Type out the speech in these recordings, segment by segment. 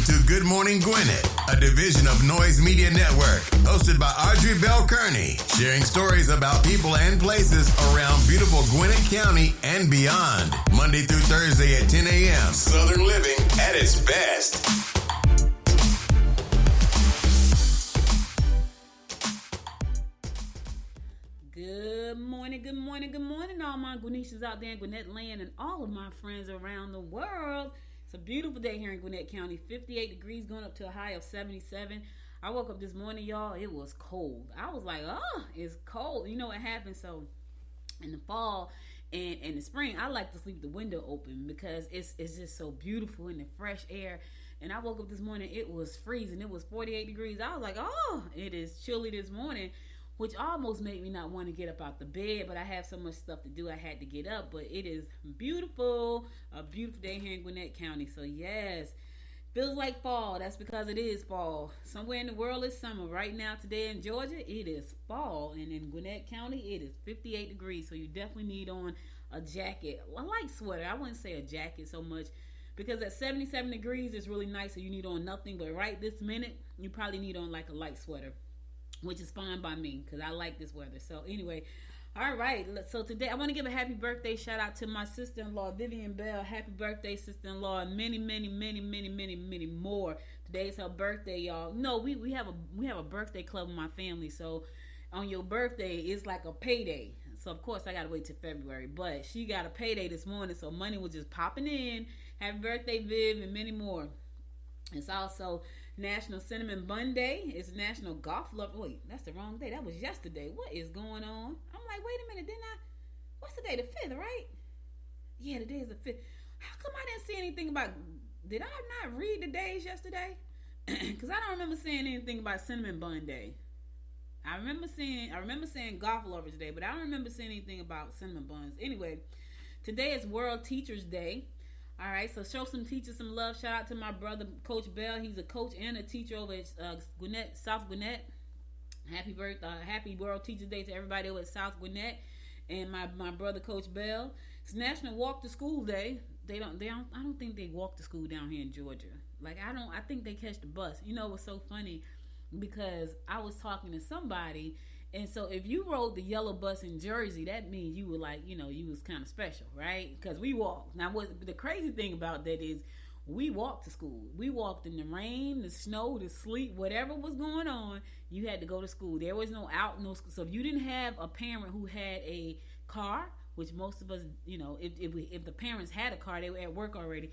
to Good Morning Gwinnett, a division of Noise Media Network, hosted by Audrey Bell Kearney, sharing stories about people and places around beautiful Gwinnett County and beyond. Monday through Thursday at 10 a.m. Southern living at its best. Good morning, all my Gwinnetians out there in Gwinnett land and all of my friends around the world. It's a beautiful day here in Gwinnett County, 58 degrees going up to a high of 77. I woke up this morning, y'all, it was cold. I was like, oh, it's cold. You know what happened? So in the fall and in the spring, I like to sleep the window open because it's just so beautiful in the fresh air. And I woke up this morning, it was freezing. It was 48 degrees. I was like, oh, it is chilly this morning, which almost made me not want to get up out the bed, but I have so much stuff to do, I had to get up. But it is beautiful, a beautiful day here in Gwinnett County. So yes, feels like fall. That's because it is fall. Somewhere in the world it's summer. Right now, today in Georgia, it is fall. And in Gwinnett County, it is 58 degrees. So you definitely need on a jacket, a light sweater. I wouldn't say a jacket so much, because at 77 degrees, it's really nice, so you need on nothing. But right this minute, you probably need on like a light sweater, which is fine by me because I like this weather. So anyway, all right. So today I want to give a happy birthday shout out to my sister-in-law, Vivian Bell. Happy birthday, sister-in-law, and many more. Today is her birthday, y'all. No, we have a birthday club in my family. So on your birthday, it's like a payday. So of course I gotta wait till February, but she got a payday this morning, so money was just popping in. Happy birthday, Viv, and many more. It's also National Cinnamon Bun Day. It's National Golf Love. Wait, that's the wrong day. That was yesterday. What is going on? I'm like, wait a minute, didn't I? What's the day? The 5th, right? Yeah, the day is the 5th. How come I didn't see anything about? Did I not read the days yesterday? Because I don't remember seeing anything about Cinnamon Bun Day. I remember saying Golf Lovers Day, but I don't remember seeing anything about cinnamon buns. Anyway, today is World Teachers Day. All right, so show some teachers some love. Shout out to my brother, Coach Bell. He's a coach and a teacher over at Gwinnett, South Gwinnett. Happy birthday, happy World Teachers Day to everybody over at South Gwinnett and my brother, Coach Bell. It's National Walk to School Day. I don't think they walk to school down here in Georgia. I think they catch the bus. You know, it was so funny because I was talking to somebody. And so if you rode the yellow bus in Jersey, that means you were you was kind of special, right? Because we walked. Now, the crazy thing about that is we walked to school. We walked in the rain, the snow, the sleet, whatever was going on, you had to go to school. There was no so if you didn't have a parent who had a car, which most of us, if the parents had a car, they were at work already,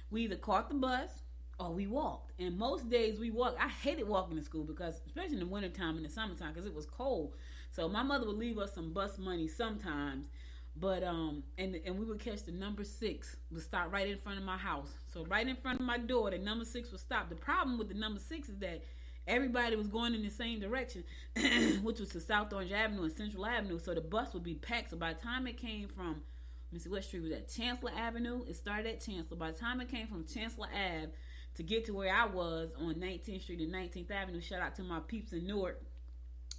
we either caught the bus or we walked. And most days we walked. I hated walking to school because, especially in the wintertime and the summertime, because it was cold. So my mother would leave us some bus money sometimes. But and we would catch the number 6 would stop right in front of my house. So right in front of my door, the number 6 would stop. The problem with the number 6 is that everybody was going in the same direction, which was to South Orange Avenue and Central Avenue. So the bus would be packed. So by the time it came from, let me see, what street was that? Chancellor Avenue. It started at Chancellor. By the time it came from Chancellor Ave to get to where I was on 19th Street and 19th Avenue, shout out to my peeps in Newark,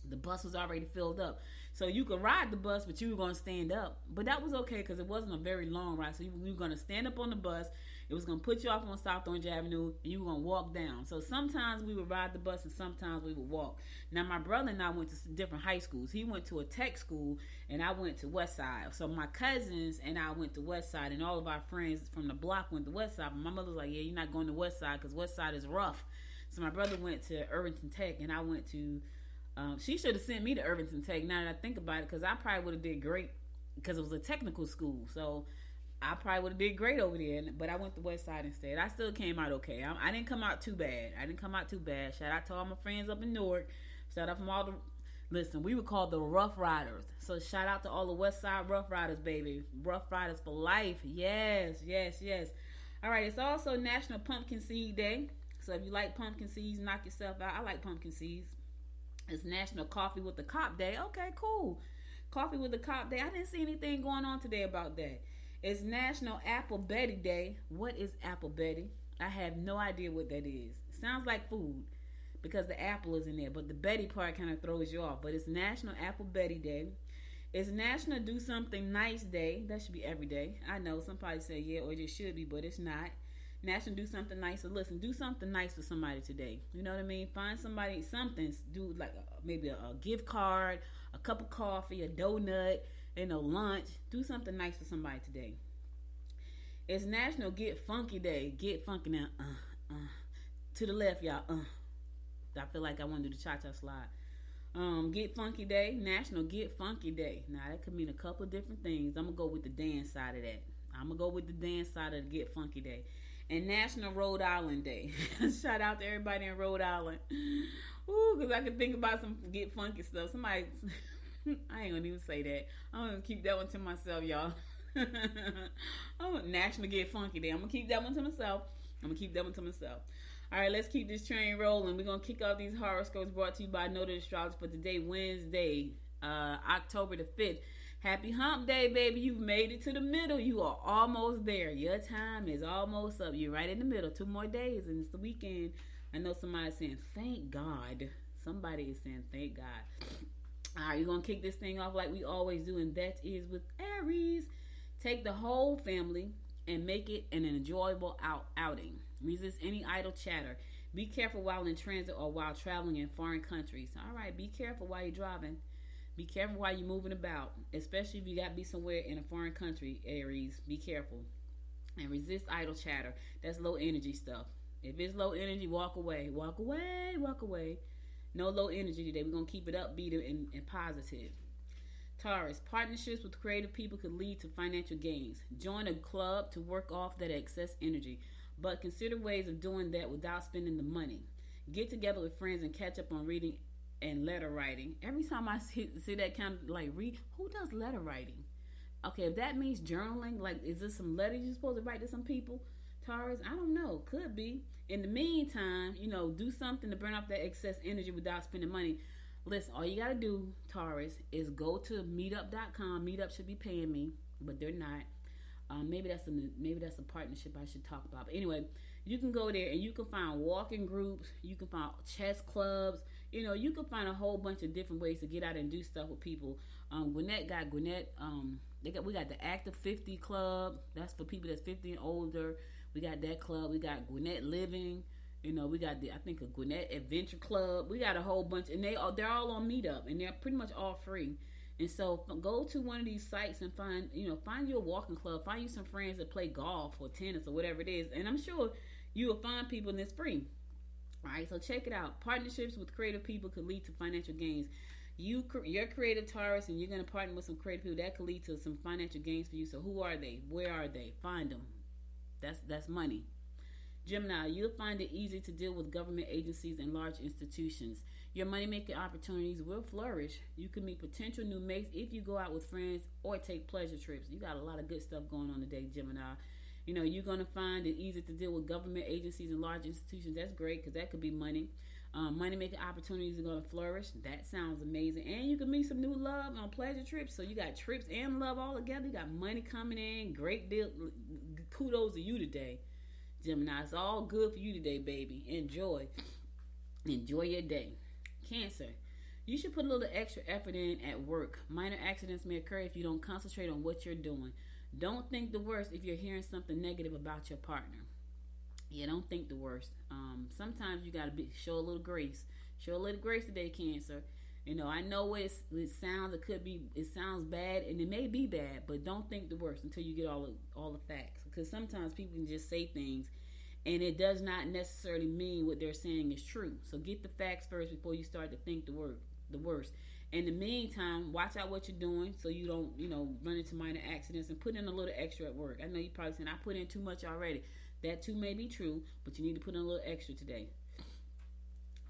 the bus was already filled up. So you could ride the bus, but you were going to stand up. But that was okay because it wasn't a very long ride. So you were going to stand up on the bus. It was going to put you off on South Orange Avenue, and you were going to walk down. So sometimes we would ride the bus, and sometimes we would walk. Now, my brother and I went to different high schools. He went to a tech school, and I went to West Side. So my cousins and I went to West Side, and all of our friends from the block went to West Side. But my mother was like, yeah, you're not going to West Side because West Side is rough. So my brother went to Irvington Tech, and I went to she should have sent me to Irvington Tech, now that I think about it, because I probably would have did great because it was a technical school. So I probably would have did great over there, but I went to West Side instead. I still came out okay. I didn't come out too bad. Shout out to all my friends up in Newark. Shout out from all the... Listen, we were called the Rough Riders. So shout out to all the West Side Rough Riders, baby. Rough Riders for life. Yes. All right, it's also National Pumpkin Seed Day. So if you like pumpkin seeds, knock yourself out. I like pumpkin seeds. It's National Coffee with the Cop Day. Okay, cool. Coffee with the Cop Day. I didn't see anything going on today about that. It's National Apple Betty Day. What is Apple Betty? I have no idea what that is. It sounds like food because the apple is in there, but the Betty part kind of throws you off. But it's National Apple Betty Day. It's National Do Something Nice Day. That should be every day. I know somebody say yeah, or it just should be, but it's not. National Do Something Nice. So listen, do something nice for somebody today. You know what I mean? Find somebody something. Do like maybe a gift card, a cup of coffee, a donut, lunch. Do something nice for somebody today. It's National Get Funky Day. Get funky now. To the left, y'all. I feel like I want to do the cha-cha slide. Get Funky Day. National Get Funky Day. Now, that could mean a couple of different things. I'm going to go with the dance side of that. I'm going to go with the dance side of the Get Funky Day. And National Rhode Island Day. Shout out to everybody in Rhode Island. Ooh, because I can think about some Get Funky stuff. Somebody, I ain't going to even say that. I'm going to keep that one to myself, y'all. National Get Funky Day. I'm going to keep that one to myself. All right, let's keep this train rolling. We're going to kick off these horoscopes brought to you by Noted Astrology for today, Wednesday, October the 5th. Happy hump day, baby. You've made it to the middle. You are almost there. Your time is almost up. You're right in the middle. 2 more days and it's the weekend. I know somebody's saying, thank God. Somebody is saying, thank God. All right, you're going to kick this thing off like we always do, and that is with Aries. Take the whole family and make it an enjoyable outing. Resist any idle chatter. Be careful while in transit or while traveling in foreign countries. All right, be careful while you're driving. Be careful while you're moving about, especially if you got to be somewhere in a foreign country, Aries. Be careful. And resist idle chatter. That's low energy stuff. If it's low energy, walk away. Walk away. Walk away. No low energy today. We're going to keep it upbeat and positive. Taurus, partnerships with creative people could lead to financial gains. Join a club to work off that excess energy, but consider ways of doing that without spending the money. Get together with friends and catch up on reading and letter writing. Every time I see that kind of like read, who does letter writing? Okay, if that means journaling, like is this some letters you're supposed to write to some people? Taurus, I don't know. Could be. In the meantime, do something to burn off that excess energy without spending money. Listen, all you got to do, Taurus, is go to meetup.com. Meetup should be paying me, but they're not. Maybe that's a partnership I should talk about. But anyway, you can go there and you can find walking groups. You can find chess clubs. You can find a whole bunch of different ways to get out and do stuff with people. Gwinnett. We got the Active 50 Club. That's for people that's 50 and older. We got that club. We got Gwinnett Living. We got a Gwinnett Adventure Club. We got a whole bunch, and they're all on Meetup, and they're pretty much all free. And so go to one of these sites and find you a walking club. Find you some friends that play golf or tennis or whatever it is. And I'm sure you will find people and it's free. All right, so check it out. Partnerships with creative people could lead to financial gains. You're creative, Taurus, and you're going to partner with some creative people. That could lead to some financial gains for you. So who are they? Where are they? Find them. That's money. Gemini, you'll find it easy to deal with government agencies and large institutions. Your money-making opportunities will flourish. You can meet potential new mates if you go out with friends or take pleasure trips. You got a lot of good stuff going on today, Gemini. You're going to find it easy to deal with government agencies and large institutions. That's great because that could be money. Money-making opportunities are going to flourish. That sounds amazing. And you can meet some new love on pleasure trips. So you got trips and love all together. You got money coming in. Great deal. Kudos to you today, Gemini. It's all good for you today, baby. Enjoy your day. Cancer, you should put a little extra effort in at work. Minor accidents may occur if you don't concentrate on what you're doing. Don't think the worst if you're hearing something negative about your partner. Yeah, don't think the worst. Sometimes you gotta show a little grace. Show a little grace today, Cancer. I know it sounds bad, and it may be bad, but don't think the worst until you get all the facts. Because sometimes people can just say things, and it does not necessarily mean what they're saying is true. So get the facts first before you start to think the worst. In the meantime, watch out what you're doing so you don't, run into minor accidents, and put in a little extra at work. I know you're probably saying, I put in too much already. That too may be true, but you need to put in a little extra today.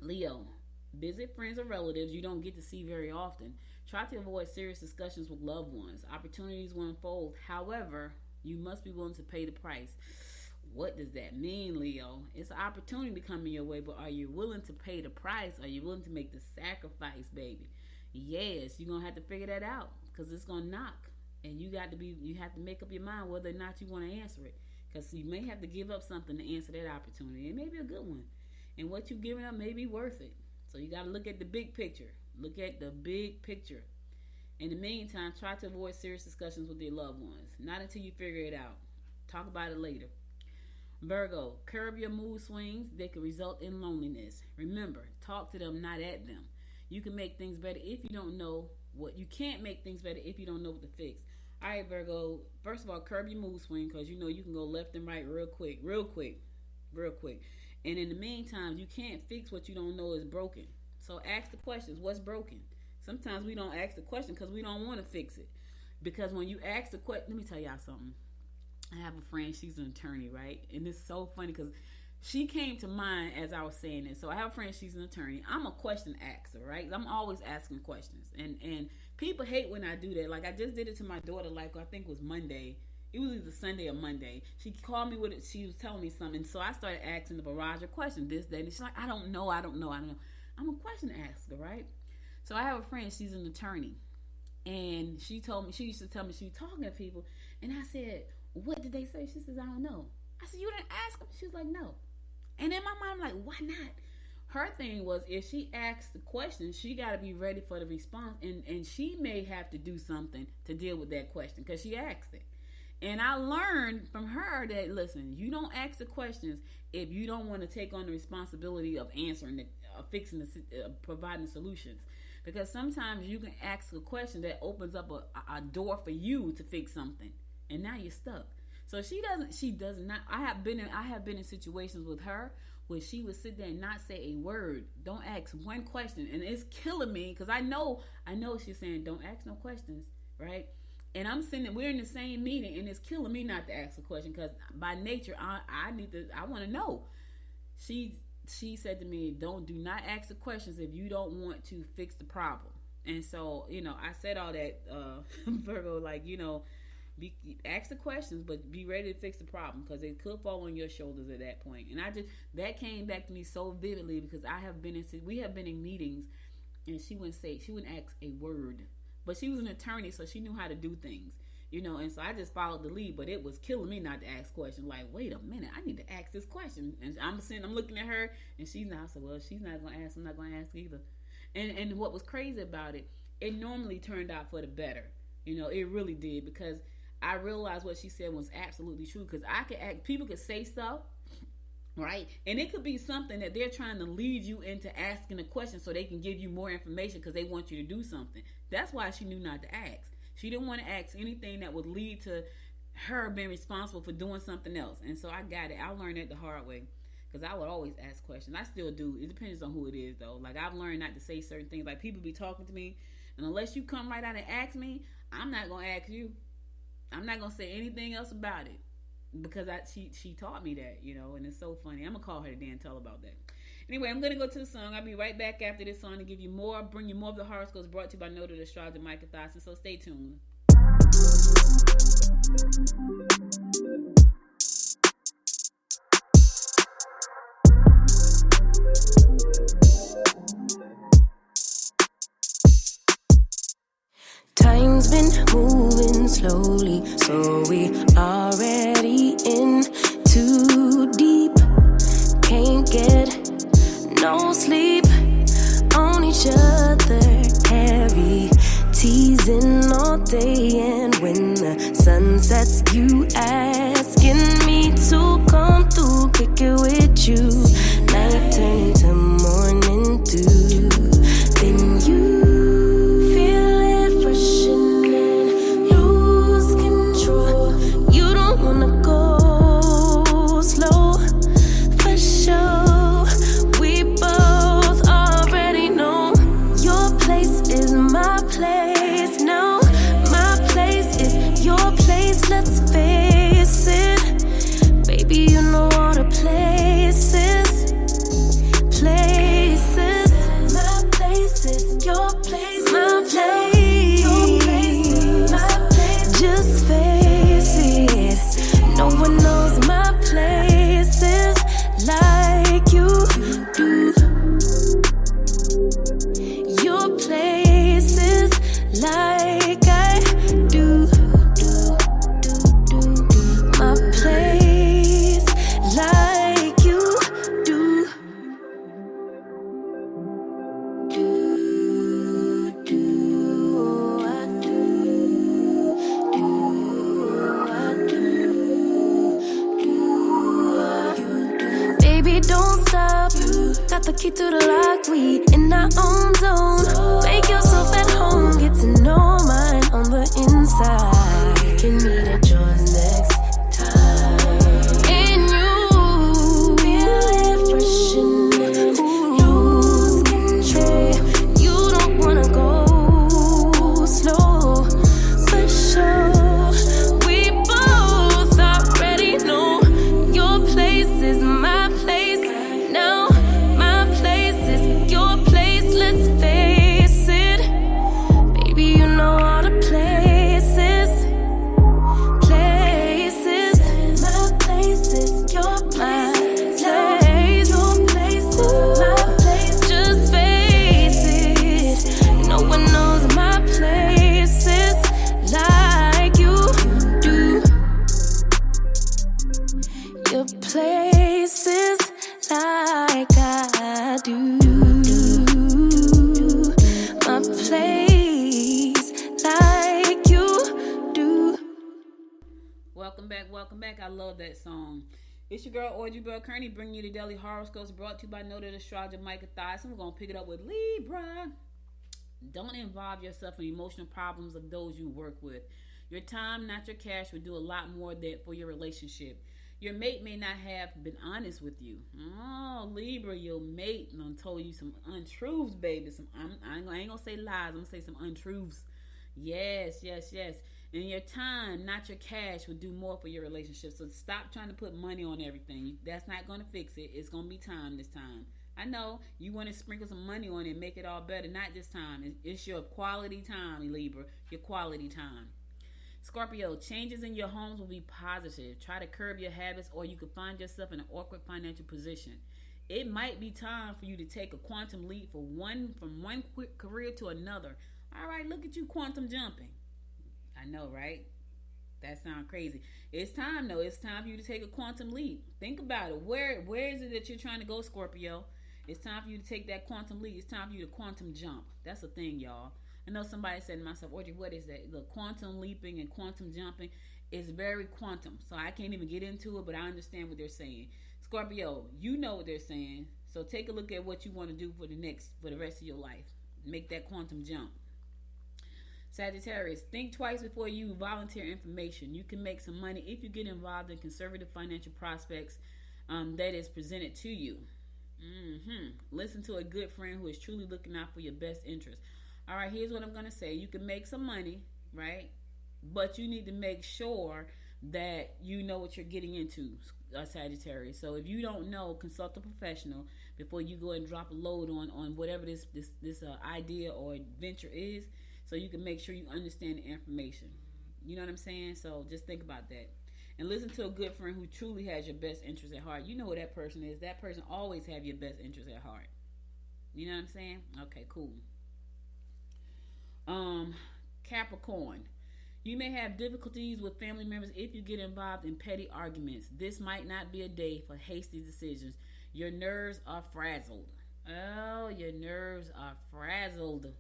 Leo, visit friends or relatives you don't get to see very often. Try to avoid serious discussions with loved ones. Opportunities will unfold. However, you must be willing to pay the price. What does that mean, Leo? It's an opportunity coming your way, but are you willing to pay the price? Are you willing to make the sacrifice, baby? Yes, you're going to have to figure that out because it's going to knock. And you have to make up your mind whether or not you want to answer it. Because you may have to give up something to answer that opportunity. It may be a good one. And what you're giving up may be worth it. So you got to look at the big picture. Look at the big picture. In the meantime, try to avoid serious discussions with your loved ones. Not until you figure it out. Talk about it later. Virgo, curb your mood swings. They can result in loneliness. Remember, talk to them, not at them. You can make things better if you don't know what. You can't make things better if you don't know what to fix. All right, Virgo. First of all, curb your mood swing because you know you can go left and right real quick. And in the meantime, you can't fix what you don't know is broken. So ask the questions. What's broken? Sometimes we don't ask the question because we don't want to fix it. Because when you ask the question, let me tell y'all something. I have a friend, she's an attorney, right? And it's so funny because she came to mind as I was saying this. So I have a friend, she's an attorney. I'm a question asker, right? I'm always asking questions. And people hate when I do that. Like I just did it to my daughter, like I think it was Monday. It was either Sunday or Monday. She called me with it. She was telling me something. So I started asking the barrage of questions, this, that. And she's like, I don't know. I'm a question asker, right? So I have a friend, she's an attorney. And she told me, she used to tell me she was talking to people. And I said, what did they say? She says, I don't know. I said, you didn't ask them? She was like, no. And in my mind, I'm like, why not? Her thing was, if she asks the question, she got to be ready for the response. And she may have to do something to deal with that question because she asked it. And I learned from her that, listen, you don't ask the questions if you don't want to take on the responsibility of answering it, fixing the, providing solutions. Because sometimes you can ask a question that opens up a door for you to fix something. And now you're stuck. So she does not. I have been in situations with her where she would sit there and not say a word. Don't ask one question, and it's killing me because I know she's saying don't ask no questions, right? And I'm sitting. We're in the same meeting, and it's killing me not to ask a question because by nature I want to know. She said to me, do not ask the questions if you don't want to fix the problem. And so I said all that Virgo, like ask the questions, but be ready to fix the problem because it could fall on your shoulders at that point. And that came back to me so vividly because we have been in meetings, and she wouldn't ask a word, but she was an attorney, so she knew how to do things, And so I just followed the lead, but it was killing me not to ask questions. Like, wait a minute, I need to ask this question, and I'm looking at her, and she's not. So well, she's not gonna ask. I'm not gonna ask either. And what was crazy about it, it normally turned out for the better. It really did because I realized what she said was absolutely true because people could say stuff, right? And it could be something that they're trying to lead you into asking a question so they can give you more information because they want you to do something. That's why she knew not to ask. She didn't want to ask anything that would lead to her being responsible for doing something else. And so I got it. I learned it the hard way because I would always ask questions. I still do. It depends on who it is, though. Like, I've learned not to say certain things. Like, people be talking to me, and unless you come right out and ask me, I'm not going to ask you. I'm not going to say anything else about it because she taught me that, and it's so funny. I'm going to call her today and tell her about that. Anyway, I'm going to go to the song. I'll be right back after this song to give you more, bring you more of the horoscopes brought to you by Noted Astrologer Micah Thosson. So stay tuned. Time's been moving slowly, so we already in too deep. Can't get no sleep on each other, heavy teasing all day. And when the sun sets, you asking me to come through, kick it with you. Night turn to morning dew, then you let's face it, baby, you know all the play. Baby, don't stop. Got the key to the lock, we in our own zone. Make yourself at home, get to know mine on the inside. Can meet at yours next time. And you feel it freshening, lose control. You don't wanna go slow, for sure. We both already know your place is my place. Now my place is your place. Let's face it, baby, you know all the places. My place is your place. Your place is my place. Just face it, no one knows my places like you do. Your places like I do. My place like you do. Welcome back. I love that song. It's your girl, Audrey Bell Kearney, bringing you the Daily Horoscopes, brought to you by noted astrologer Micah Thyssen. We're going to pick it up with Libra. Don't involve yourself in emotional problems of those you work with. Your time, not your cash, will do a lot more than for your relationship. Your mate may not have been honest with you. Oh, Libra, your mate done told you some untruths, baby. I ain't gonna say lies. I'm gonna say some untruths. Yes. And your time, not your cash, will do more for your relationship. So stop trying to put money on everything. That's not gonna fix it. It's gonna be time this time. I know you want to sprinkle some money on it and make it all better. Not this time. It's your quality time, Libra. Your quality time. Scorpio, changes in your homes will be positive. Try to curb your habits, or you could find yourself in an awkward financial position. It might be time for you to take a quantum leap from one quick career to another. All right, look at you quantum jumping. I know, right? That sounds crazy. It's time, though. It's time for you to take a quantum leap. Think about it. Where is it that you're trying to go, Scorpio? It's time for you to take that quantum leap. It's time for you to quantum jump. That's a thing, y'all. I know somebody said to myself, Audrey, what is that? The quantum leaping and quantum jumping is very quantum. So I can't even get into it, but I understand what they're saying. Scorpio, you know what they're saying. So take a look at what you want to do for the rest of your life. Make that quantum jump. Sagittarius, think twice before you volunteer information. You can make some money if you get involved in conservative financial prospects that is presented to you. Listen to a good friend who is truly looking out for your best interest. All right, here's what I'm going to say. You can make some money, right? But you need to make sure that you know what you're getting into, Sagittarius. So if you don't know, consult a professional before you go and drop a load on whatever this idea or venture is, so you can make sure you understand the information. You know what I'm saying? So just think about that. And listen to a good friend who truly has your best interest at heart. You know who that person is. That person always have your best interest at heart. You know what I'm saying? Okay, cool. Capricorn, you may have difficulties with family members if you get involved in petty arguments. This might not be a day for hasty decisions. Your nerves are frazzled. Oh, your nerves are frazzled.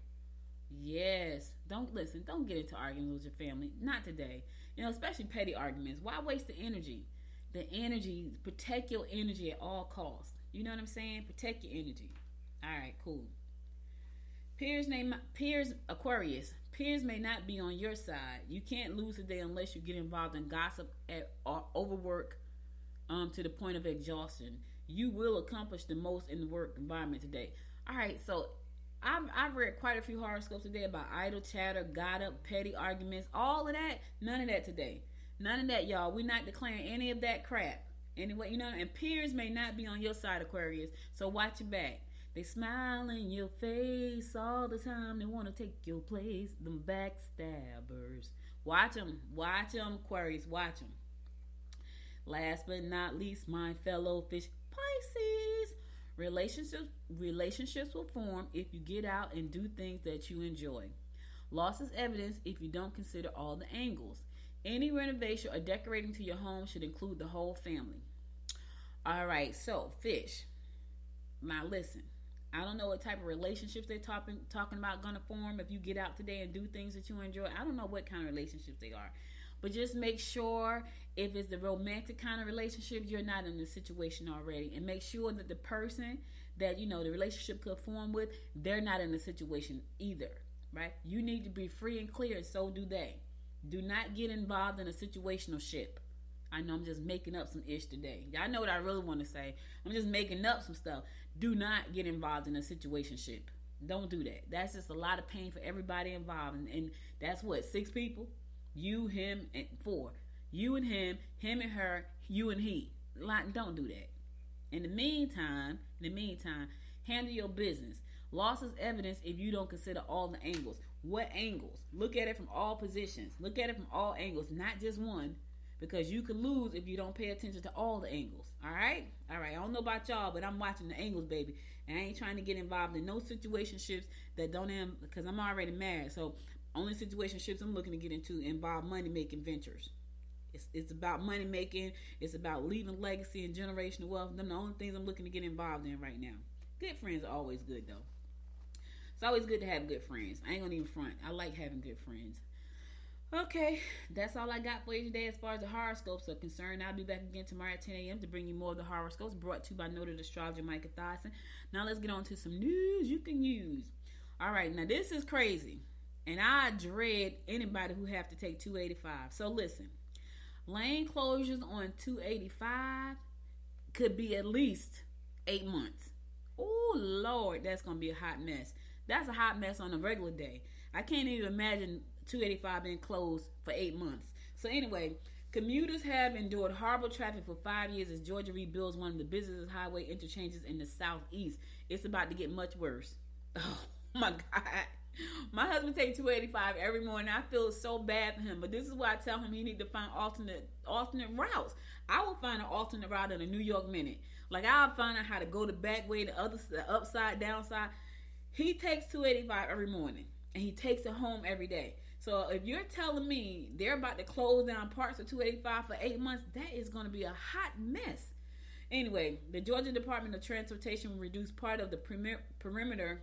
Yes. Don't get into arguments with your family. Not today. Especially petty arguments. Why waste the energy? Protect your energy at all costs. You know what I'm saying? Protect your energy. All right, cool. Aquarius. Peers may not be on your side. You can't lose today unless you get involved in gossip or overwork to the point of exhaustion. You will accomplish the most in the work environment today. All right, so I've read quite a few horoscopes today about idle chatter, gossip, petty arguments, all of that. None of that today. None of that, y'all. We're not declaring any of that crap. Anyway, and peers may not be on your side, Aquarius, so watch your back. They smile in your face all the time. They want to take your place. Them backstabbers. Watch them, Aquarius. Watch them. Last but not least, my fellow fish, Pisces. Relationships will form if you get out and do things that you enjoy. Loss is evidence if you don't consider all the angles. Any renovation or decorating to your home should include the whole family. All right, so fish. Now listen. I don't know what type of relationships they're talking about going to form if you get out today and do things that you enjoy. I don't know what kind of relationships they are. But just make sure If it's the romantic kind of relationship, you're not in the situation already. And make sure that the person that, you know, the relationship could form with, they're not in the situation either, right? You need to be free and clear, and so do they. Do not get involved in a situational ship. I know I'm just making up some ish today. Y'all know what I really want to say. I'm just making up some stuff. Do not get involved in a situationship. Don't do that. That's just a lot of pain for everybody involved. And that's what, 6 people? You, him, and 4. You and him and her, you and he. Don't do that. In the meantime, handle your business. Loss is evidence if you don't consider all the angles. What angles? Look at it from all positions. Look at it from all angles, not just one. Because you could lose if you don't pay attention to all the angles. All right? I don't know about y'all, but I'm watching the angles, baby. And I ain't trying to get involved in no situationships that don't end, because I'm already married. So only situationships I'm looking to get into involve money-making ventures. It's about money making. It's about leaving legacy and generational wealth. Them the only things I'm looking to get involved in right now. Good friends are always good, though. It's always good to have good friends. I ain't gonna even front. I like having good friends. Okay, that's all I got for you today as far as the horoscopes are concerned. I'll be back again tomorrow at 10 a.m. to bring you more of the horoscopes brought to you by noted astrologer Micah Thyssen. Now let's get on to some news you can use. All right, now this is crazy, and I dread anybody who have to take 285. So listen. Lane closures on 285 could be at least 8 months. Oh, Lord, that's going to be a hot mess. That's a hot mess on a regular day. I can't even imagine 285 being closed for 8 months. So anyway, commuters have endured horrible traffic for 5 years as Georgia rebuilds one of the busiest highway interchanges in the southeast. It's about to get much worse. Oh, my God. My husband takes 285 every morning. I feel so bad for him, but this is why I tell him he need to find alternate routes. I will find an alternate route in a New York minute. Like I'll find out how to go the back way, the upside, downside. He takes 285 every morning, and he takes it home every day. So if you're telling me they're about to close down parts of 285 for 8 months, that is going to be a hot mess. Anyway, the Georgia Department of Transportation will reduce part of the perimeter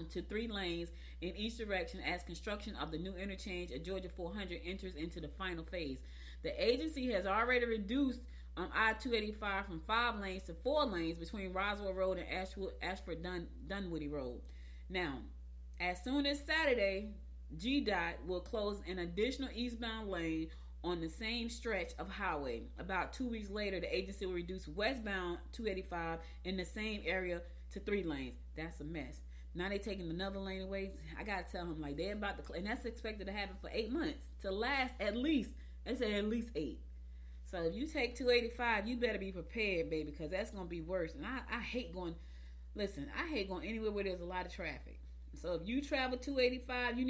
to 3 lanes in each direction as construction of the new interchange at Georgia 400 enters into the final phase. The agency has already reduced I-285 from 5 lanes to 4 lanes between Roswell Road and Ashford Dunwoody Road. Now, as soon as Saturday, GDOT will close an additional eastbound lane on the same stretch of highway. About 2 weeks later, the agency will reduce westbound 285 in the same area to 3 lanes. That's a mess. Now they taking another lane away. I gotta tell him, like, they're about to, and that's expected to happen for 8 months to last at least. They say at least 8. So if you take 285, you better be prepared, baby, because that's gonna be worse. And I hate going. Listen, I hate going anywhere where there's a lot of traffic. So if you travel 285, you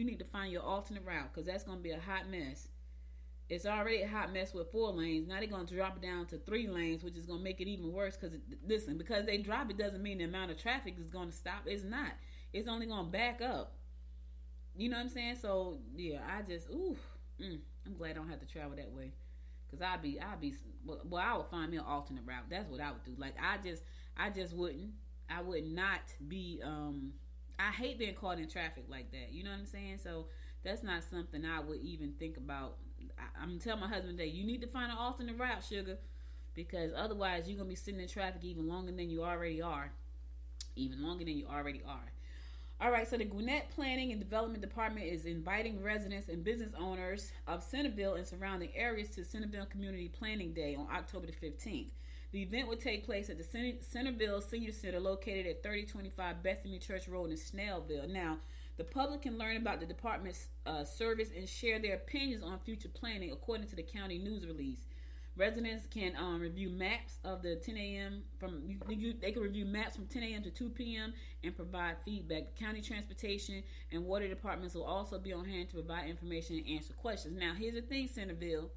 need to find your alternate route, because that's gonna be a hot mess. It's already a hot mess with 4 lanes. Now they're going to drop it down to 3 lanes, which is going to make it even worse. Because they drop it doesn't mean the amount of traffic is going to stop. It's not. It's only going to back up. You know what I'm saying? So, yeah, I glad I don't have to travel that way. Because I would find me an alternate route. That's what I would do. Like, I just wouldn't. I would not be, I hate being caught in traffic like that. You know what I'm saying? So, that's not something I would even think about. I'm going to tell my husband today, you need to find an alternate route, sugar, because otherwise you're going to be sitting in traffic even longer than you already are. All right, so the Gwinnett Planning and Development Department is inviting residents and business owners of Centerville and surrounding areas to Centerville Community Planning Day on October the 15th. The event will take place at the Centerville Senior Center located at 3025 Bethany Church Road in Snellville. Now, the public can learn about the department's service and share their opinions on future planning according to the county news release. Residents can review maps of the 10 a.m. They can review maps from 10 a.m. to 2 p.m. and provide feedback. The county transportation and water departments will also be on hand to provide information and answer questions. Now, here's the thing, Centerville.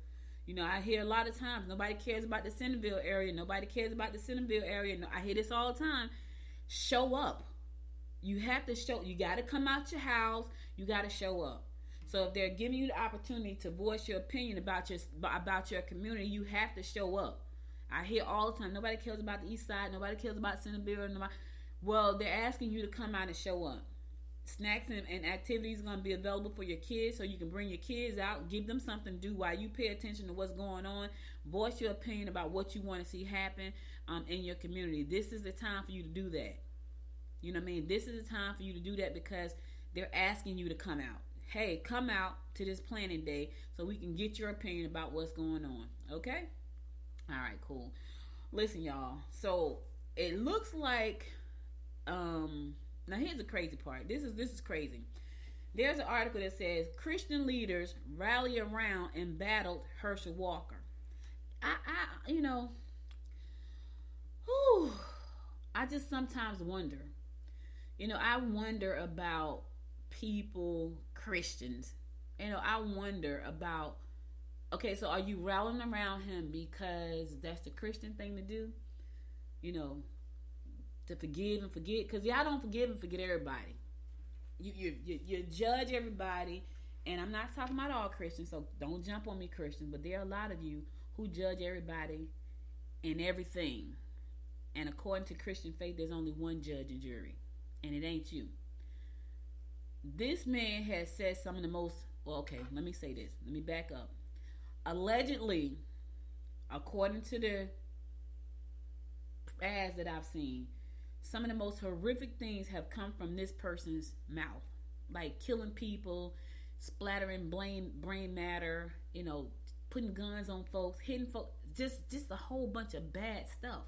You know, I hear a lot of times nobody cares about the Centerville area. I hear this all the time. Show up. You have to show. You got to come out your house. You got to show up. So if they're giving you the opportunity to voice your opinion about your community, you have to show up. I hear all the time, nobody cares about the East Side. Nobody cares about Centerville. Well, they're asking you to come out and show up. snacks and activities going to be available for your kids, so you can bring your kids out, give them something to do while you pay attention to what's going on. Voice your opinion about what you want to see happen in your community. This is the time for you to do that. You know what I mean? This is the time for you to do that, because they're asking you to come out. Hey, come out to this planning day so we can get your opinion about what's going on. Okay? All right, cool. Listen, y'all. So it looks like, now here's the crazy part. This is crazy. There's an article that says Christian leaders rally around and battled Herschel Walker. I just sometimes wonder. I wonder about people, Christians. I wonder about, okay, so are you rallying around him because that's the Christian thing to do? To forgive and forget? Because y'all don't forgive and forget everybody. You judge everybody, and I'm not talking about all Christians, so don't jump on me, Christians, but there are a lot of you who judge everybody and everything. And according to Christian faith, there's only one judge and jury, and it ain't you. This man has said some of the most, well, okay, let me say this. Let me back up. Allegedly, according to the ads that I've seen, some of the most horrific things have come from this person's mouth. Like killing people, splattering brain matter, putting guns on folks, hitting folks, just a whole bunch of bad stuff.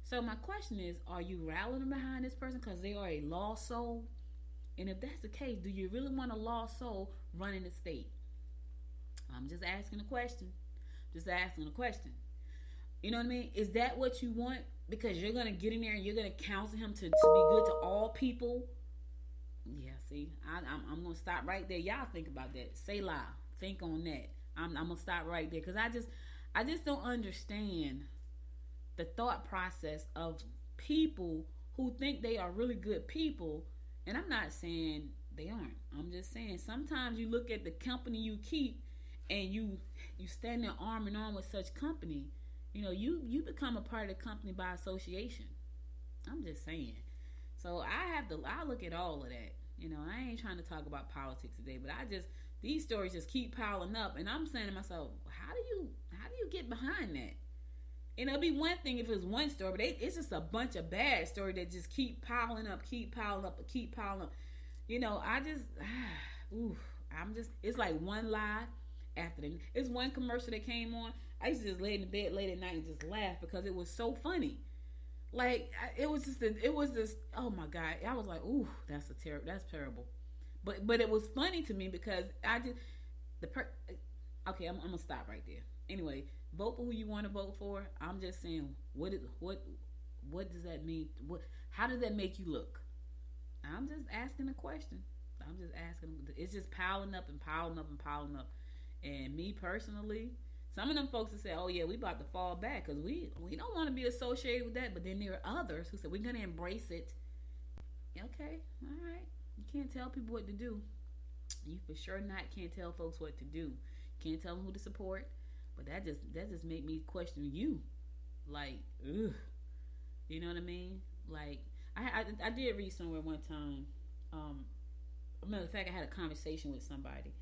So my question is, are you rallying behind this person because they are a lost soul? And if that's the case, do you really want a lost soul running the state? I'm just asking a question. You know what I mean? Is that what you want? Because you're going to get in there and you're going to counsel him to be good to all people? Yeah, see, I'm going to stop right there. Y'all think about that. Say loud. Think on that. I'm going to stop right there. Because I just don't understand the thought process of people who think they are really good people. And I'm not saying they aren't. I'm just saying sometimes you look at the company you keep and you stand there arm in arm with such company. You become a part of the company by association. I'm just saying. So I look at all of that. I ain't trying to talk about politics today, but these stories just keep piling up, and I'm saying to myself, how do you get behind that? It'd be one thing if it was one story, but it's just a bunch of bad stories that just keep piling up. It's like one lie after the. It's one commercial that came on. I used to just lay in the bed late at night and just laugh because it was so funny. Like it was this. Oh my God! I was like, ooh, that's terrible. But it was funny to me because okay, I'm gonna stop right there. Anyway, vote for who you want to vote for. I'm just saying, what does that mean? How does that make you look? I'm just asking a question. It's just piling up. And me personally, some of them folks that say, oh yeah, we about to fall back because we don't want to be associated with that. But then there are others who say we're going to embrace it. Okay, all right. You can't tell people what to do. You for sure can't tell folks what to do. Can't tell them who to support. But that just made me question you. Like, ugh. You know what I mean? Like, I did read somewhere one time. Matter of fact, I had a conversation with somebody.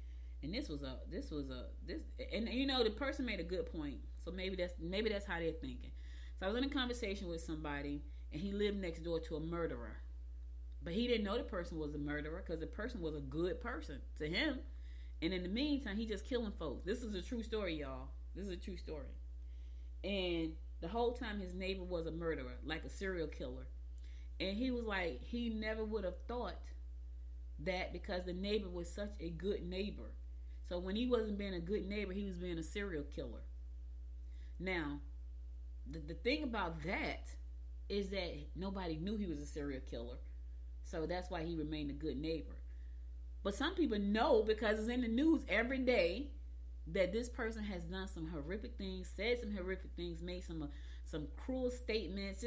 And this was and the person made a good point. So maybe that's how they're thinking. So I was in a conversation with somebody, and he lived next door to a murderer, but he didn't know the person was a murderer because the person was a good person to him. And in the meantime, he just killing folks. This is a true story, y'all. This is a true story. And the whole time, his neighbor was a murderer, like a serial killer. And he was like, he never would have thought that because the neighbor was such a good neighbor. So when he wasn't being a good neighbor, he was being a serial killer. Now, the thing about that is that nobody knew he was a serial killer. So that's why he remained a good neighbor. But some people know because it's in the news every day that this person has done some horrific things, said some horrific things, made some cruel statements,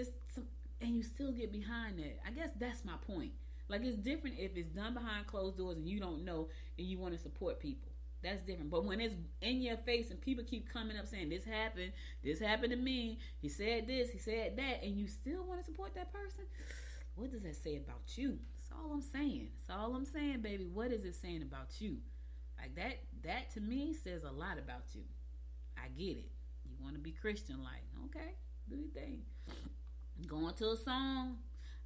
and you still get behind that. I guess that's my point. Like, it's different if it's done behind closed doors and you don't know and you want to support people. That's different. But when it's in your face and people keep coming up saying, this happened to me, he said this, he said that, and you still want to support that person, what does that say about you? That's all I'm saying. That's all I'm saying, baby. What is it saying about you? Like that to me says a lot about you. I get it. You want to be Christian-like. Okay, do your thing. Going to a song.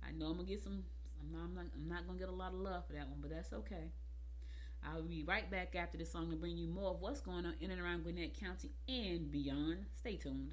I know I'm gonna get some. I'm not gonna get a lot of love for that one, but that's okay. I'll be right back after this song to bring you more of what's going on in and around Gwinnett County and beyond. Stay tuned.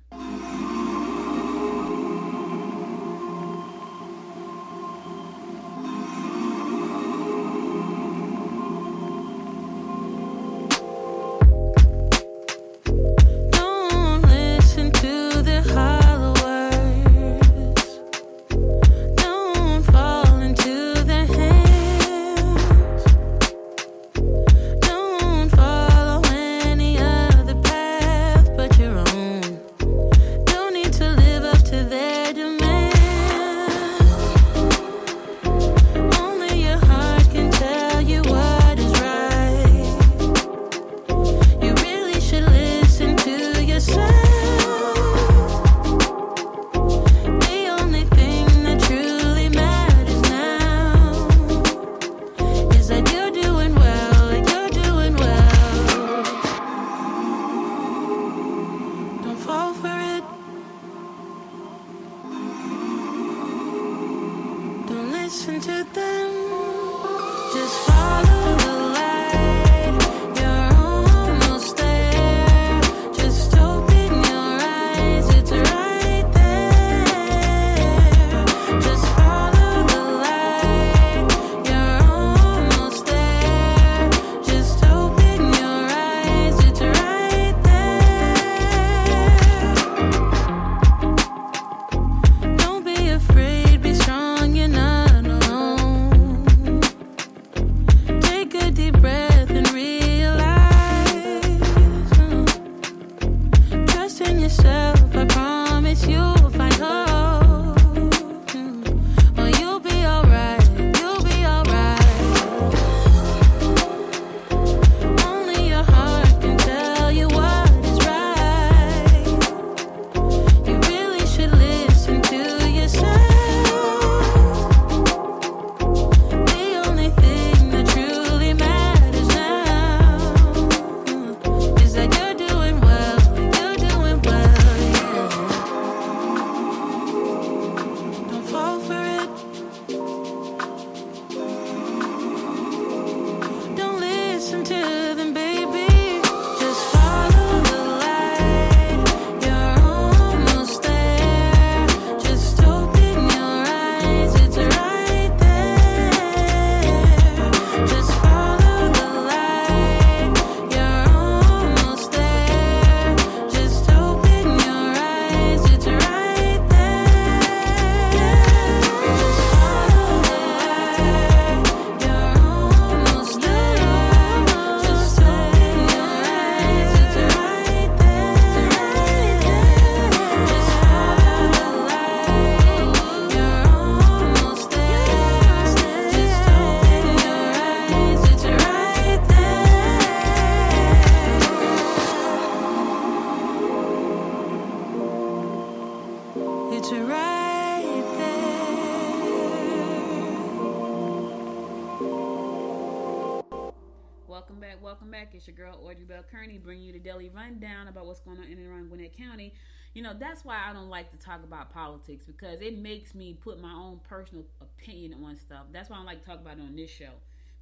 Welcome back. It's your girl Audrey Bell Kearney bringing you the daily rundown about what's going on in and around Gwinnett County. You know, that's why I don't like to talk about politics, because it makes me put my own personal opinion on stuff. That's why I don't like to talk about it on this show,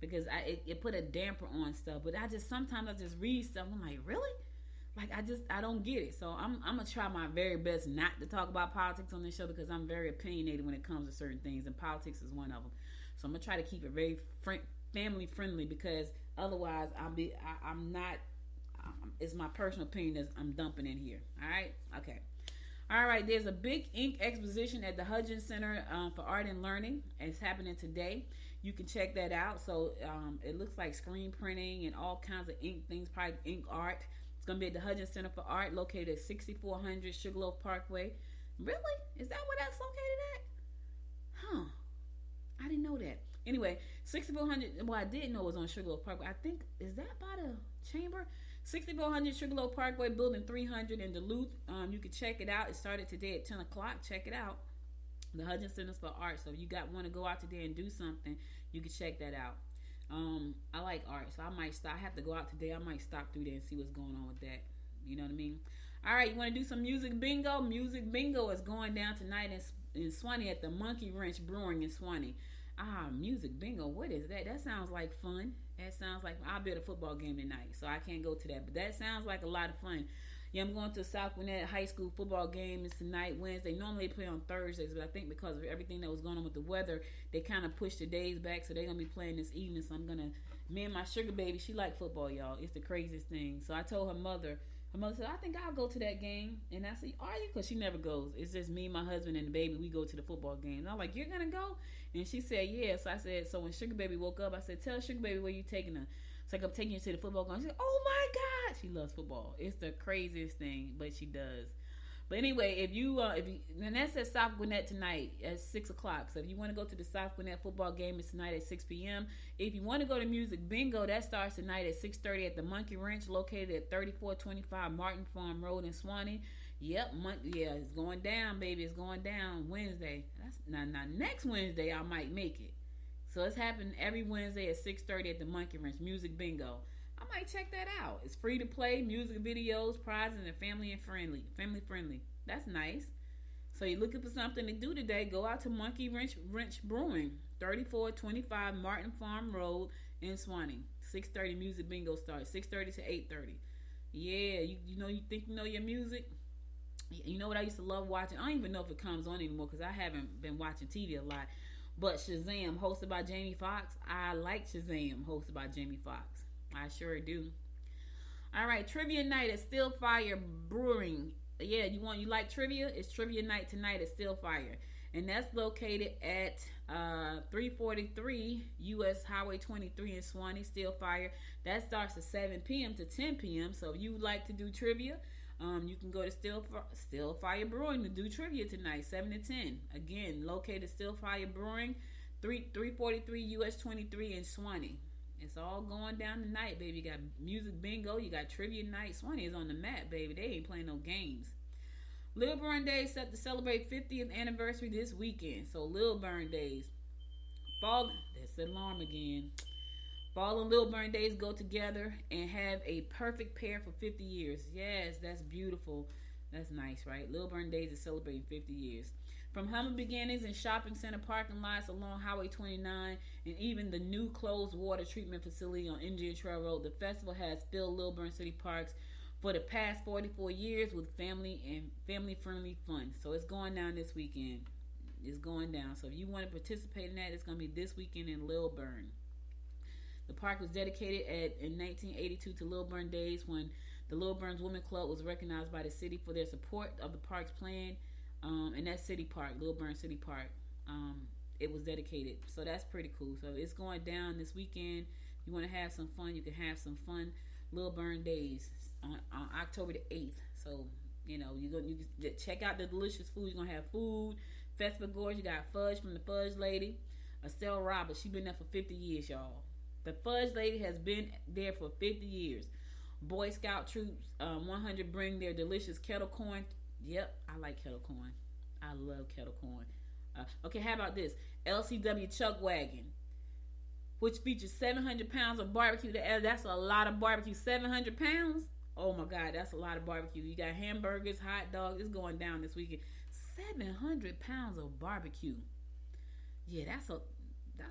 because it put a damper on stuff. But sometimes I just read stuff, I'm like, really? Like, I don't get it. So I'm going to try my very best not to talk about politics on this show, because I'm very opinionated when it comes to certain things, and politics is one of them. So I'm going to try to keep it very family friendly, because otherwise I'm not, it's my personal opinion that I'm dumping in here. All right? Okay. All right. There's a big ink exposition at the Hudgens Center for Art and Learning. It's happening today. You can check that out. So it looks like screen printing and all kinds of ink things, probably ink art. It's going to be at the Hudgens Center for Art, located at 6400 Sugarloaf Parkway. Really? Is that where that's located at? Huh. I didn't know that. Anyway, 6400, well, I did know it was on Sugarloaf Parkway. I think, is that by the chamber? 6400 Sugarloaf Parkway, building 300 in Duluth. You can check it out. It started today at 10 o'clock. Check it out. The Hudgens Centers for Art. So if you want to go out today and do something, you can check that out. I like art, so I might stop. I have to go out today. I might stop through there and see what's going on with that. You know what I mean? All right, you want to do some music bingo? Music bingo is going down tonight in Swanee at the Monkey Wrench Brewing in Swanee. Music bingo. What is that? That sounds like fun. That sounds like I'll be at a football game tonight, so I can't go to that. But that sounds like a lot of fun. Yeah, I'm going to South Gwinnett High School football game. It's tonight, Wednesday. Normally they play on Thursdays, but I think because of everything that was going on with the weather, they kind of pushed the days back, so they're going to be playing this evening. So me and my sugar baby, she like football, y'all. It's the craziest thing. So I told her mother said, I think I'll go to that game. And I said, are you? Because she never goes. It's just me, my husband, and the baby. We go to the football game. And I'm like, you're going to go? And she said, yeah. So I said, so when sugar baby woke up, I said, tell sugar baby where you taking her. It's like I'm taking you to the football game. She said, oh my God. She loves football. It's the craziest thing, but she does. But anyway, if you and that's at South Gwinnett tonight at 6 o'clock. So if you want to go to the South Gwinnett football game, it's tonight at 6 p.m. If you want to go to Music Bingo, that starts tonight at 6:30 at the Monkey Wrench, located at 3425 Martin Farm Road in Swanee. Yep, it's going down, baby. It's going down Wednesday. That's now next Wednesday I might make it. So it's happening every Wednesday at 6:30 at the Monkey Wrench, Music Bingo. I might check that out. It's free to play, music videos, prizes, and family friendly. That's nice. So you're looking for something to do today, go out to Monkey Wrench Brewing, 3425 Martin Farm Road in Swanee. 6:30 Music Bingo starts, 6:30 to 8:30. Yeah, you think you know your music? You know what I used to love watching? I don't even know if it comes on anymore because I haven't been watching TV a lot. But Shazam, hosted by Jamie Foxx. I like Shazam, hosted by Jamie Foxx. I sure do. All right, trivia night at Still Fire Brewing. Yeah, you like trivia? It's trivia night tonight at Still Fire, and that's located at 343 U.S. Highway 23 in Swanee. Still Fire. That starts at 7 p.m. to 10 p.m. So if you would like to do trivia, you can go to Still Fire Brewing to do trivia tonight, 7 to 10. Again, located Still Fire Brewing, 343 U.S. 23 in Swanee. It's all going down tonight, baby. You got music bingo. You got trivia night. Swanee is on the map, baby. They ain't playing no games. Lil Burn Days set to celebrate 50th anniversary this weekend. So Lil Burn Days. That's the alarm again. Fall and Lil Burn Days go together and have a perfect pair for 50 years. Yes, that's beautiful. That's nice, right? Lil Burn Days is celebrating 50 years. From humble beginnings in shopping center parking lots along Highway 29 and even the new closed water treatment facility on Indian Trail Road, the festival has filled Lil Burn City Parks for the past 44 years with family-friendly fun. So it's going down this weekend. It's going down. So if you want to participate in that, it's going to be this weekend in Lil Burn. The park was dedicated in 1982 to Lil Burn Days when the Lil Burns Women Club was recognized by the city for their support of the park's plan. And that city park, Lil Burn City Park, it was dedicated. So that's pretty cool. So it's going down this weekend. You want to have some fun, you can have some fun. Lil Burn Days on October the 8th. So, you can check out the delicious food. You're going to have food, festival goers. You got fudge from the Fudge Lady. Estelle Roberts, she's been there for 50 years, y'all. The Fudge Lady has been there for 50 years. Boy Scout Troops 100 bring their delicious kettle corn. Yep, I like kettle corn. I love kettle corn. Okay, how about this? LCW Chuck Wagon, which features 700 pounds of barbecue. That's a lot of barbecue. 700 pounds? Oh my God, that's a lot of barbecue. You got hamburgers, hot dogs. It's going down this weekend. 700 pounds of barbecue. Yeah, that's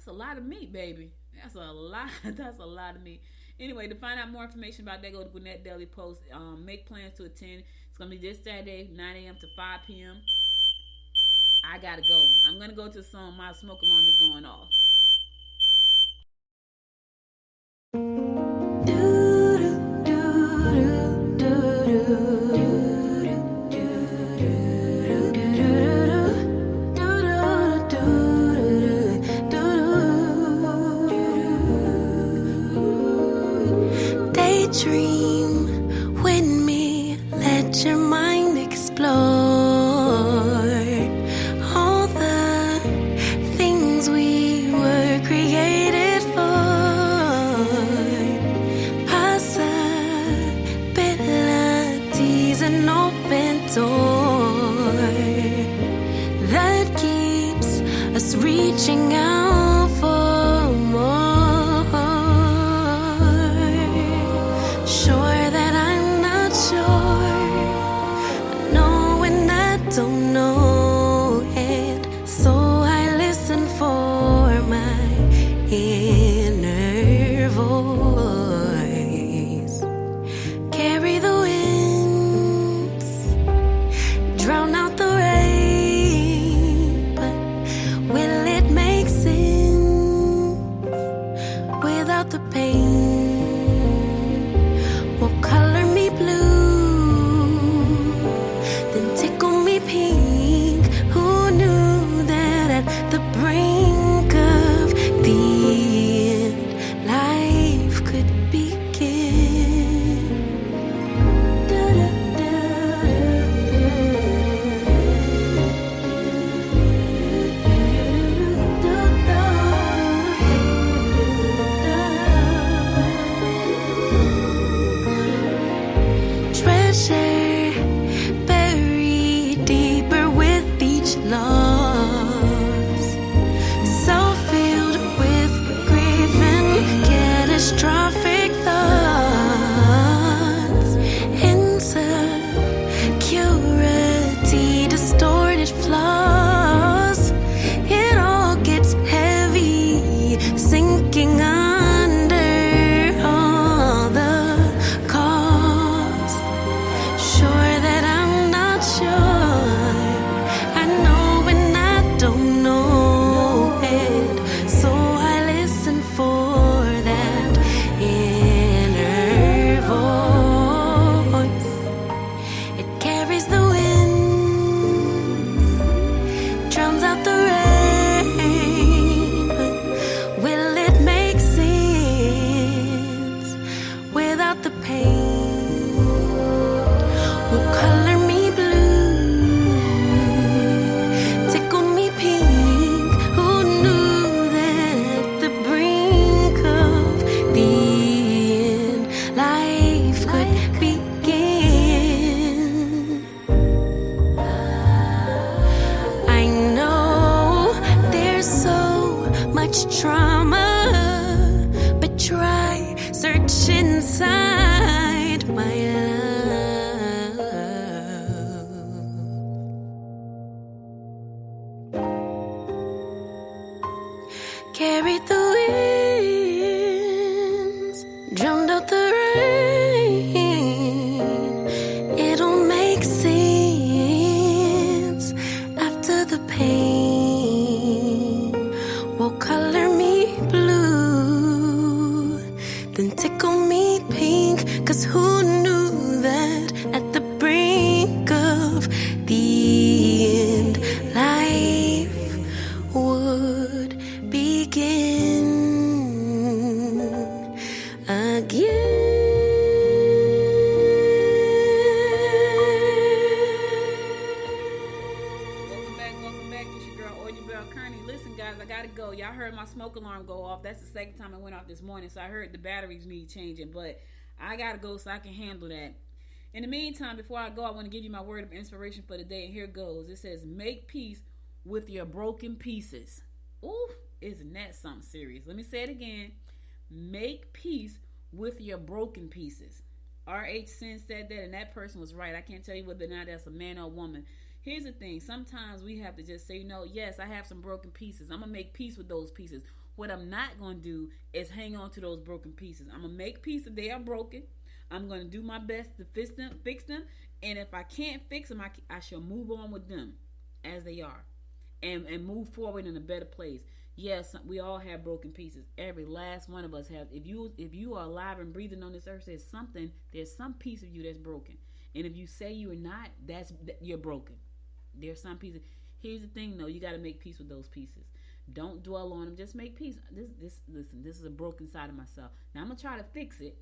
a lot of meat, baby. That's a lot. That's a lot of meat. Anyway, to find out more information about that, go to Gwinnett Daily Post. Make plans to attend. It's going to be this Saturday, 9 a.m. to 5 p.m. I got to go. I'm going to go to the song. My smoke alarm is going off. Dream with me, let your mind explore all the things we were just reaching out for more. Sure that I'm not sure, knowing I don't know it, so I listen for my inner voice. Carry the winds, drown out the rain, but will it make sense without the pain? Will color me blue, then tickle me pink. Who knew that at the brink of the end, life could begin? Treasure buried deeper with each loss, so filled with grief and catastrophic thoughts, insecurity, distorted flaws. It all gets heavy, sinking under all the cost. Sure that I'm not sure, I know when I don't know it, so I listen for that inner voice. It carries the wind, drowns out the rain, but will it make sense without the pain? Will color me blue, tickle me pink. Who knew that at the brink of the end, life could begin? I know there's so much trauma, but try search inside my love. Carried the winds, drowned out the rain. It'll make sense after the pain. Will color me blue, then tickle me pink. 'Cause who knew that at the brink of the end, life would begin again. Welcome back. This your girl, Bell Kearney. Listen, guys, I gotta go. Y'all heard my smoke alarm go off. That's the second time it went off this morning, so I heard the batteries need changing, but I gotta go so I can handle that. In the meantime, before I go, I want to give you my word of inspiration for the day, and here it goes. It says, make peace with your broken pieces. Ooh, isn't that something serious? Let me say it again. Make peace with your broken pieces. R.H. Sin said that, and that person was right. I can't tell you whether or not that's a man or a woman. Here's the thing. Sometimes we have to just say, yes, I have some broken pieces. I'm going to make peace with those pieces. What I'm not going to do is hang on to those broken pieces. I'm going to make peace if they are broken. I'm going to do my best to fix them. And if I can't fix them, I shall move on with them as they are and move forward in a better place. Yes, we all have broken pieces. Every last one of us has. If you are alive and breathing on this earth, there's some piece of you that's broken. And if you say you are not, you're broken. There's some pieces. Here's the thing, though. You got to make peace with those pieces. Don't dwell on them. Just make peace. Listen, this is a broken side of myself. Now, I'm going to try to fix it.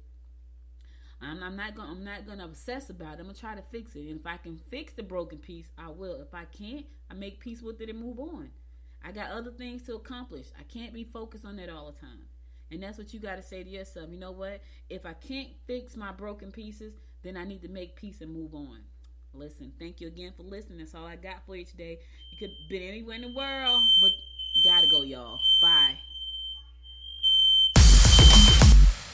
I'm not gonna obsess about it. I'm gonna try to fix it. And if I can fix the broken piece, I will. If I can't, I make peace with it and move on. I got other things to accomplish. I can't be focused on that all the time. And that's what you got to say to yourself. You know what? If I can't fix my broken pieces, then I need to make peace and move on. Listen, thank you again for listening. That's all I got for you today. You could have been anywhere in the world, but Gotta go, y'all. Bye.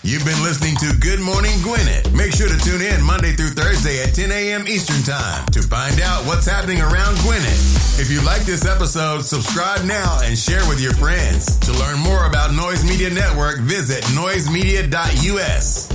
You've been listening to Good Morning Gwinnett. Make sure to tune in Monday through Thursday at 10 a.m. Eastern Time to find out what's happening around Gwinnett. If you like this episode, subscribe now and share with your friends. To learn more about Noise Media Network, visit noisemedia.us.